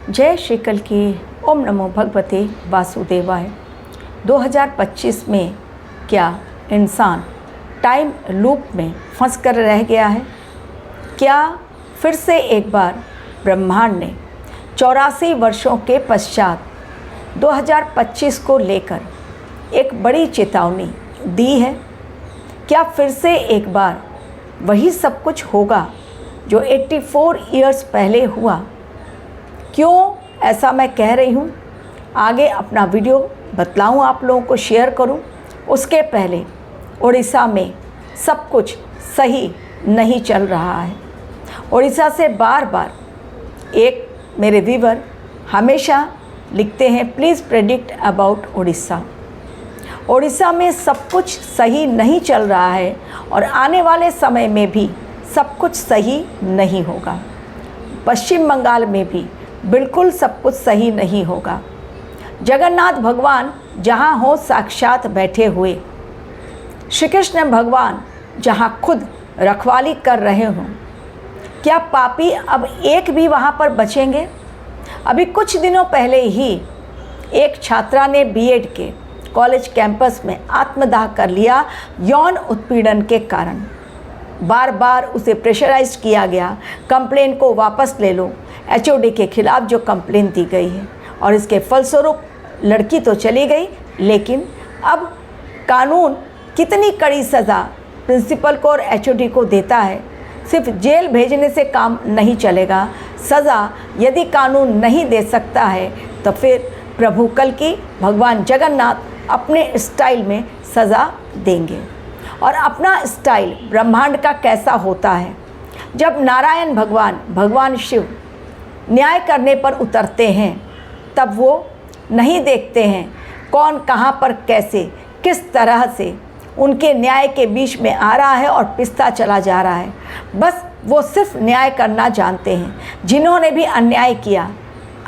जय श्री कल की। ओम नमो भगवते वासुदेवाय। 2025 में क्या इंसान टाइम लूप में फंस कर रह गया है? क्या फिर से एक बार ब्रह्मांड ने 84 वर्षों के पश्चात 2025 को लेकर एक बड़ी चेतावनी दी है? क्या फिर से एक बार वही सब कुछ होगा जो 84 ईयर्स पहले हुआ? क्यों ऐसा मैं कह रही हूँ, आगे अपना वीडियो बतलाऊँ, आप लोगों को शेयर करूँ। उसके पहले उड़ीसा में सब कुछ सही नहीं चल रहा है। उड़ीसा से बार बार एक मेरे व्यूवर हमेशा लिखते हैं, please predict about Orissa. Orissa में सब कुछ सही नहीं चल रहा है और आने वाले समय में भी सब कुछ सही नहीं होगा। पश्चिम बंगाल में भी बिल्कुल सब कुछ सही नहीं होगा। जगन्नाथ भगवान जहाँ हो साक्षात बैठे हुए, श्री कृष्ण भगवान जहाँ खुद रखवाली कर रहे हों, क्या पापी अब एक भी वहाँ पर बचेंगे? अभी कुछ दिनों पहले ही एक छात्रा ने बीएड के कॉलेज कैंपस में आत्मदाह कर लिया यौन उत्पीड़न के कारण। बार बार उसे प्रेशराइज्ड किया गया, कंप्लेन को वापस ले लो, एचओडी के खिलाफ जो कंप्लेन दी गई है, और इसके फलस्वरूप लड़की तो चली गई, लेकिन अब कानून कितनी कड़ी सज़ा प्रिंसिपल को और एचओडी को देता है। सिर्फ जेल भेजने से काम नहीं चलेगा। सज़ा यदि कानून नहीं दे सकता है तो फिर प्रभु कल की भगवान जगन्नाथ अपने स्टाइल में सज़ा देंगे। और अपना स्टाइल ब्रह्मांड का कैसा होता है? जब नारायण भगवान शिव न्याय करने पर उतरते हैं, तब वो नहीं देखते हैं कौन कहाँ पर कैसे किस तरह से उनके न्याय के बीच में आ रहा है और पिसता चला जा रहा है। बस वो सिर्फ न्याय करना जानते हैं। जिन्होंने भी अन्याय किया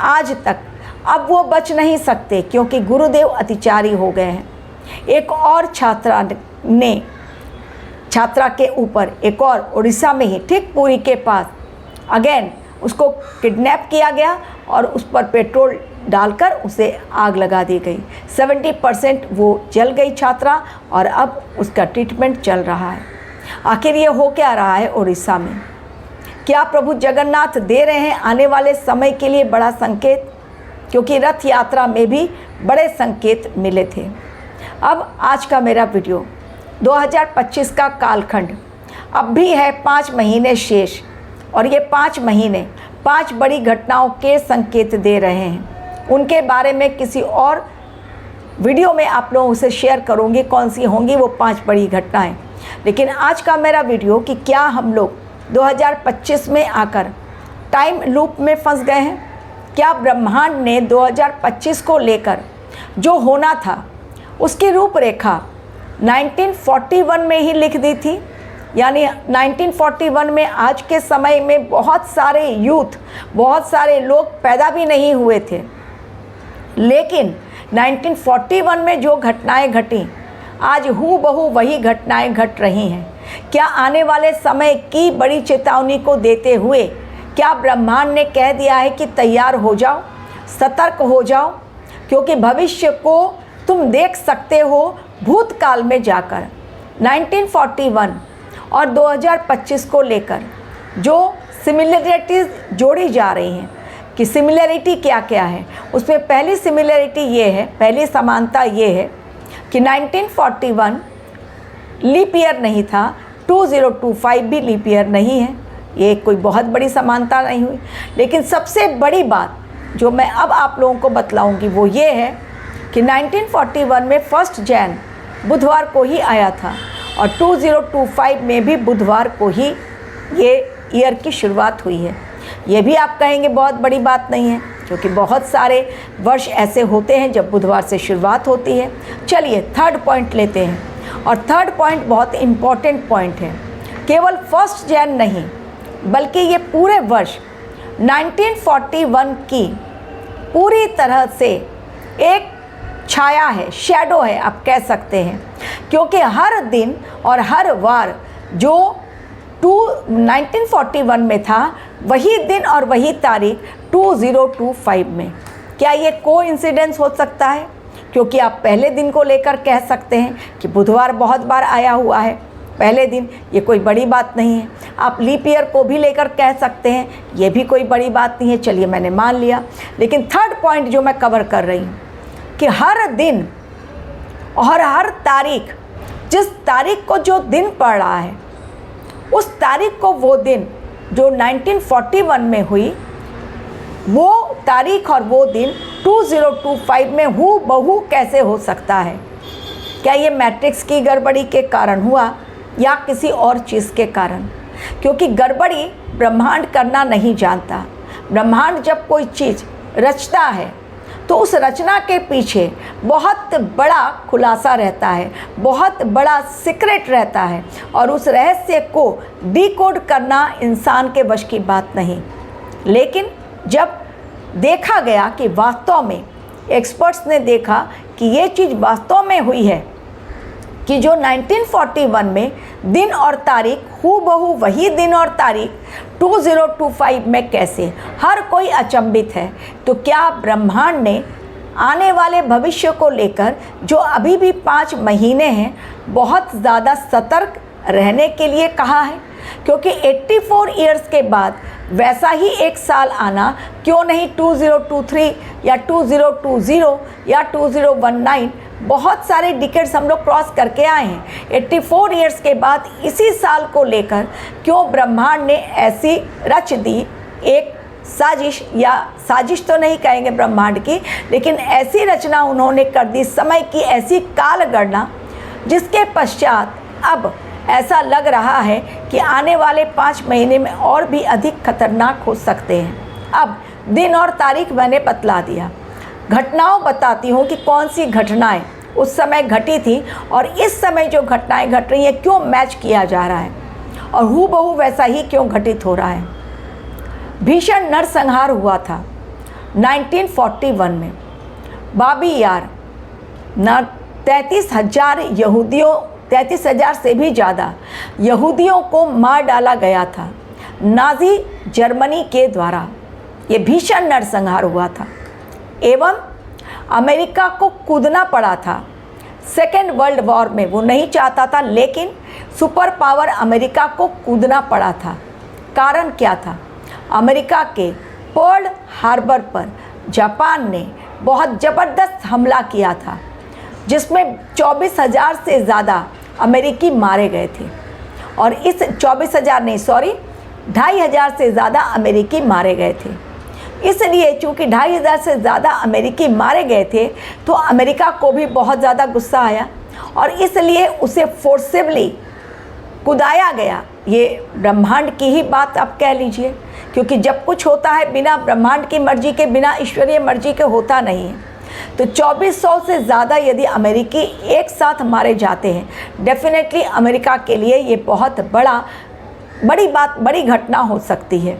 आज तक, अब वो बच नहीं सकते क्योंकि गुरुदेव अतिचारी हो गए हैं। एक और छात्रा के ऊपर एक और उड़ीसा में ही ठीक पुरी के पास अगेन उसको किडनैप किया गया और उस पर पेट्रोल डालकर उसे आग लगा दी गई। 70% वो जल गई छात्रा और अब उसका ट्रीटमेंट चल रहा है। आखिर ये हो क्या रहा है उड़ीसा में? क्या प्रभु जगन्नाथ दे रहे हैं आने वाले समय के लिए बड़ा संकेत? क्योंकि रथ यात्रा में भी बड़े संकेत मिले थे। अब आज का मेरा वीडियो 2025 का कालखंड अब भी है 5 महीने शेष, और ये 5 महीने 5 बड़ी घटनाओं के संकेत दे रहे हैं। उनके बारे में किसी और वीडियो में आप लोगों से शेयर करूंगी कौन सी होंगी वो 5 बड़ी घटनाएं। लेकिन आज का मेरा वीडियो कि क्या हम लोग 2025 में आकर टाइम लूप में फंस गए हैं? क्या ब्रह्मांड ने 2025 को लेकर जो होना था उसकी रूपरेखा 1941 में ही लिख दी थी? यानी 1941 में आज के समय में बहुत सारे यूथ, बहुत सारे लोग पैदा भी नहीं हुए थे, लेकिन 1941 में जो घटनाएं घटी आज हूबहू वही घटनाएं घट रही हैं। क्या आने वाले समय की बड़ी चेतावनी को देते हुए क्या ब्रह्मांड ने कह दिया है कि तैयार हो जाओ, सतर्क हो जाओ, क्योंकि भविष्य को तुम देख सकते हो भूतकाल में जाकर। 1941 और 2025 को लेकर जो सिमिलरिटीज़ जोड़ी जा रही हैं कि सिमिलरिटी क्या क्या है, उसमें पहली सिमिलरिटी ये है, पहली समानता ये है कि 1941 लीप ईयर नहीं था, 2025 भी लीप ईयर नहीं है। ये कोई बहुत बड़ी समानता नहीं हुई। लेकिन सबसे बड़ी बात जो मैं अब आप लोगों को बतलाऊंगी वो ये है कि 1941 में 1 जनवरी बुधवार को ही आया था और 2025 में भी बुधवार को ही ये ईयर की शुरुआत हुई है। ये भी आप कहेंगे बहुत बड़ी बात नहीं है, क्योंकि बहुत सारे वर्ष ऐसे होते हैं जब बुधवार से शुरुआत होती है। चलिए थर्ड पॉइंट लेते हैं, और थर्ड पॉइंट बहुत इम्पॉर्टेंट पॉइंट है। केवल 1 जनवरी नहीं बल्कि ये पूरे वर्ष 1941 की पूरी तरह से एक छाया है, शैडो है आप कह सकते हैं, क्योंकि हर दिन और हर वार जो 1941 में था, वही दिन और वही तारीख 2025 में। क्या ये कोइंसिडेंस हो सकता है? क्योंकि आप पहले दिन को लेकर कह सकते हैं कि बुधवार बहुत बार आया हुआ है पहले दिन, ये कोई बड़ी बात नहीं है। आप लीप ईयर को भी लेकर कह सकते हैं, ये भी कोई बड़ी बात नहीं है, चलिए मैंने मान लिया। लेकिन थर्ड पॉइंट जो मैं कवर कर रही हूँ कि हर दिन और हर तारीख, जिस तारीख को जो दिन पड़ रहा है, उस तारीख को वो दिन जो 1941 में हुई, वो तारीख और वो दिन 2025 में हूबहू कैसे हो सकता है? क्या ये मैट्रिक्स की गड़बड़ी के कारण हुआ या किसी और चीज़ के कारण? क्योंकि गड़बड़ी ब्रह्मांड करना नहीं जानता। ब्रह्मांड जब कोई चीज़ रचता है तो उस रचना के पीछे बहुत बड़ा खुलासा रहता है, बहुत बड़ा सीक्रेट रहता है, और उस रहस्य को डिकोड करना इंसान के वश की बात नहीं। लेकिन जब देखा गया कि वास्तव में, एक्सपर्ट्स ने देखा कि ये चीज़ वास्तव में हुई है, कि जो 1941 में दिन और तारीख हूबहू वही दिन और तारीख 2025 में कैसे? हर कोई अचंभित है। तो क्या ब्रह्मांड ने आने वाले भविष्य को लेकर, जो अभी भी 5 महीने हैं, बहुत ज़्यादा सतर्क रहने के लिए कहा है? क्योंकि 84 ईयर्स के बाद वैसा ही एक साल आना क्यों नहीं 2023 या 2020 या 2019? बहुत सारे डिकेड्स हम लोग क्रॉस करके आए हैं। 84 ईयर्स के बाद इसी साल को लेकर क्यों ब्रह्मांड ने ऐसी रच दी एक साजिश, या साजिश तो नहीं कहेंगे ब्रह्मांड की, लेकिन ऐसी रचना उन्होंने कर दी, समय की ऐसी काल गणना, जिसके पश्चात अब ऐसा लग रहा है कि आने वाले 5 महीने में और भी अधिक खतरनाक हो सकते हैं। अब दिन और तारीख मैंने बतला दिया, घटनाओं बताती हूँ कि कौन सी घटनाएं उस समय घटी थी और इस समय जो घटनाएं घट रही हैं क्यों मैच किया जा रहा है और हूबहू वैसा ही क्यों घटित हो रहा है। भीषण नरसंहार हुआ था 1941 में। बाबी यार 33,000 से भी ज़्यादा यहूदियों को मार डाला गया था नाज़ी जर्मनी के द्वारा। ये भीषण नरसंहार हुआ था एवं अमेरिका को कूदना पड़ा था सेकेंड वर्ल्ड वॉर में। वो नहीं चाहता था, लेकिन सुपर पावर अमेरिका को कूदना पड़ा था। कारण क्या था? अमेरिका के पर्ल हार्बर पर जापान ने बहुत ज़बरदस्त हमला किया था, जिसमें 24,000 से ज़्यादा अमेरिकी मारे गए थे। और इस 24,000 नहीं, सॉरी, 2,500 से ज़्यादा अमेरिकी मारे गए थे। इसलिए चूँकि 2,500 से ज़्यादा अमेरिकी मारे गए थे, तो अमेरिका को भी बहुत ज़्यादा गुस्सा आया और इसलिए उसे फोर्सिबली कुदाया गया। ये ब्रह्मांड की ही बात आप कह लीजिए, क्योंकि जब कुछ होता है बिना ब्रह्मांड की मर्जी के, बिना ईश्वरीय मर्जी के होता नहीं है। तो 2400 से ज़्यादा यदि अमेरिकी एक साथ मारे जाते हैं, डेफिनेटली अमेरिका के लिए ये बहुत बड़ी घटना हो सकती है।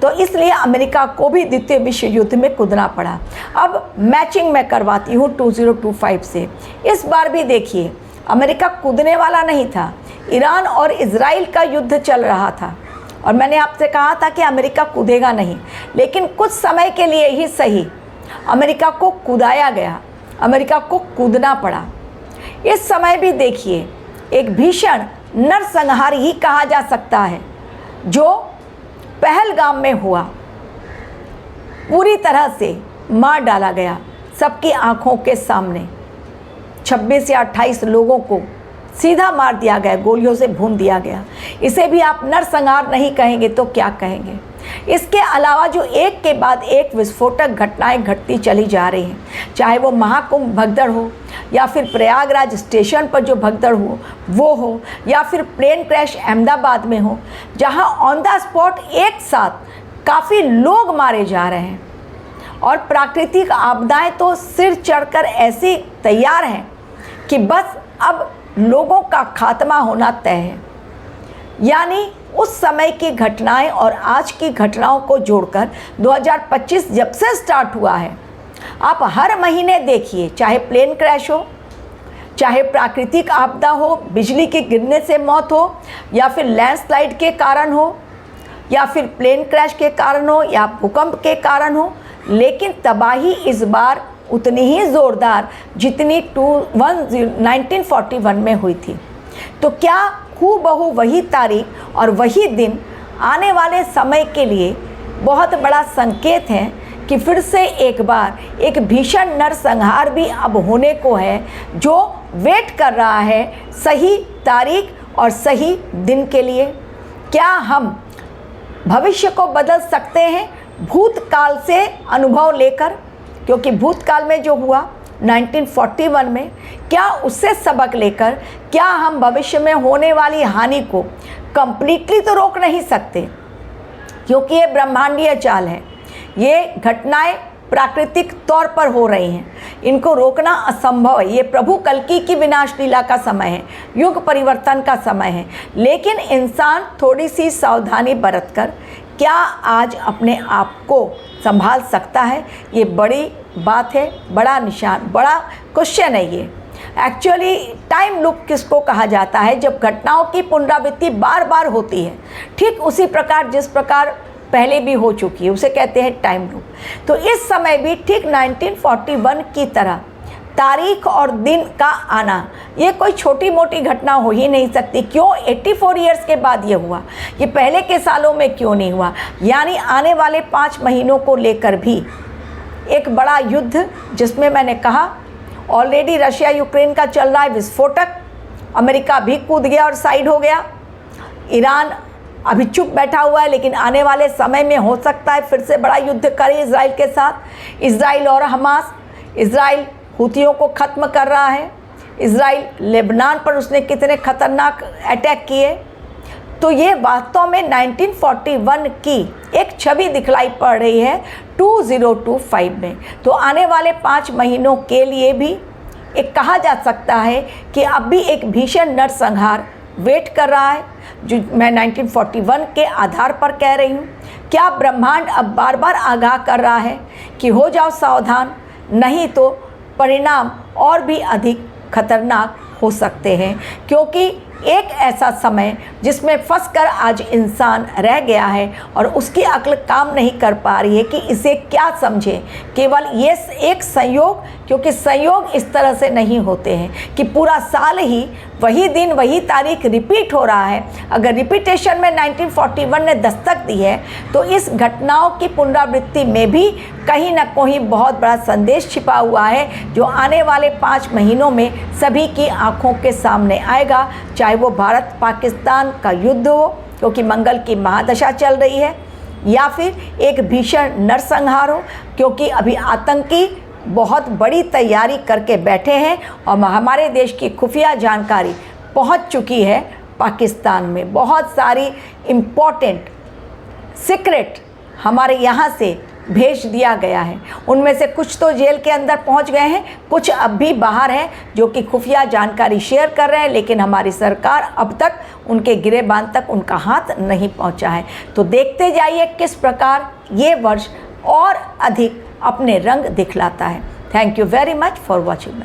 तो इसलिए अमेरिका को भी द्वितीय विश्व युद्ध में कूदना पड़ा। अब मैचिंग मैं करवाती हूँ 2025 से। इस बार भी देखिए, अमेरिका कूदने वाला नहीं था, ईरान और इजराइल का युद्ध चल रहा था और मैंने आपसे कहा था कि अमेरिका कूदेगा नहीं, लेकिन कुछ समय के लिए ही सही अमेरिका को कूदाया गया, अमेरिका को कूदना पड़ा। इस समय भी देखिए, एक भीषण नरसंहार ही कहा जा सकता है जो पहलगाम में हुआ। पूरी तरह से मार डाला गया सबकी आंखों के सामने। 26 या 28 लोगों को सीधा मार दिया गया, गोलियों से भून दिया गया। इसे भी आप नरसंहार नहीं कहेंगे तो क्या कहेंगे? इसके अलावा जो एक के बाद एक विस्फोटक घटनाएं घटती चली जा रही हैं, चाहे वो महाकुंभ भगदड़ हो, या फिर प्रयागराज स्टेशन पर जो भगदड़ वो हो, या फिर प्लेन क्रैश अहमदाबाद में हो, जहां ऑन द स्पॉट एक साथ काफ़ी लोग मारे जा रहे हैं। और प्राकृतिक आपदाएं तो सिर चढ़कर ऐसी तैयार हैं कि बस अब लोगों का खात्मा होना तय है। यानी उस समय की घटनाएं और आज की घटनाओं को जोड़कर 2025 जब से स्टार्ट हुआ है, आप हर महीने देखिए, चाहे प्लेन क्रैश हो, चाहे प्राकृतिक आपदा हो, बिजली के गिरने से मौत हो, या फिर लैंडस्लाइड के कारण हो, या फिर प्लेन क्रैश के कारण हो, या भूकंप के कारण हो, लेकिन तबाही इस बार उतनी ही ज़ोरदार जितनी 1941 में हुई थी। तो क्या हूबहू वही तारीख और वही दिन आने वाले समय के लिए बहुत बड़ा संकेत है कि फिर से एक बार एक भीषण नरसंहार भी अब होने को है, जो वेट कर रहा है सही तारीख और सही दिन के लिए। क्या हम भविष्य को बदल सकते हैं भूतकाल से अनुभव लेकर? क्योंकि भूतकाल में जो हुआ 1941 में, क्या उससे सबक लेकर क्या हम भविष्य में होने वाली हानि को कंप्लीटली तो रोक नहीं सकते, क्योंकि ये ब्रह्मांडीय चाल है, ये घटनाएं प्राकृतिक तौर पर हो रही हैं, इनको रोकना असंभव है। ये प्रभु कल्कि की विनाश लीला का समय है, युग परिवर्तन का समय है। लेकिन इंसान थोड़ी सी सावधानी बरतकर क्या आज अपने आप को संभाल सकता है? ये बड़ी बात है, बड़ा निशान, बड़ा क्वेश्चन है ये। एक्चुअली टाइम लूप किसको कहा जाता है? जब घटनाओं की पुनरावृत्ति बार बार होती है, ठीक उसी प्रकार जिस प्रकार पहले भी हो चुकी है, उसे कहते हैं टाइम लूप। तो इस समय भी ठीक 1941 की तरह तारीख और दिन का आना, ये कोई छोटी मोटी घटना हो ही नहीं सकती। क्यों 84 ईयर्स के बाद ये हुआ? ये पहले के सालों में क्यों नहीं हुआ? यानी आने वाले 5 महीनों को लेकर भी एक बड़ा युद्ध, जिसमें मैंने कहा ऑलरेडी रशिया यूक्रेन का चल रहा है विस्फोटक, अमेरिका भी कूद गया और साइड हो गया, ईरान अभी चुप बैठा हुआ है, लेकिन आने वाले समय में हो सकता है फिर से बड़ा युद्ध करे इजराइल के साथ। इजराइल और हमास, इजराइल हुतियों को ख़त्म कर रहा है, इजराइल लेबनान पर उसने कितने खतरनाक अटैक किए। तो ये वास्तव में 1941 की एक छवि दिखलाई पड़ रही है 2025 में। तो आने वाले 5 महीनों के लिए भी एक कहा जा सकता है कि अब भी एक भीषण नरसंहार वेट कर रहा है, जो मैं 1941 के आधार पर कह रही हूँ। क्या ब्रह्मांड अब बार बार आगाह कर रहा है कि हो जाओ सावधान, नहीं तो परिणाम और भी अधिक खतरनाक हो सकते हैं। क्योंकि एक ऐसा समय जिसमें फंसकर आज इंसान रह गया है और उसकी अक्ल काम नहीं कर पा रही है कि इसे क्या समझे। केवल ये एक संयोग, क्योंकि संयोग इस तरह से नहीं होते हैं कि पूरा साल ही वही दिन वही तारीख रिपीट हो रहा है। अगर रिपीटेशन में 1941 ने दस्तक दी है, तो इस घटनाओं की पुनरावृत्ति में भी कहीं ना कहीं बहुत बड़ा संदेश छिपा हुआ है, जो आने वाले 5 महीनों में सभी की आंखों के सामने आएगा। चाहे वो भारत पाकिस्तान का युद्ध हो, क्योंकि मंगल की महादशा चल रही है, या फिर एक भीषण नरसंहार हो, क्योंकि अभी आतंकी बहुत बड़ी तैयारी करके बैठे हैं और हमारे देश की खुफिया जानकारी पहुंच चुकी है पाकिस्तान में। बहुत सारी इम्पोर्टेंट सीक्रेट हमारे यहाँ से भेज दिया गया है। उनमें से कुछ तो जेल के अंदर पहुंच गए हैं, कुछ अब भी बाहर हैं जो कि खुफिया जानकारी शेयर कर रहे हैं, लेकिन हमारी सरकार अब तक उनके गिरेबान तक उनका हाथ नहीं पहुंचा है। तो देखते जाइए किस प्रकार ये वर्ष और अधिक अपने रंग दिखलाता है। Thank you very much for watching.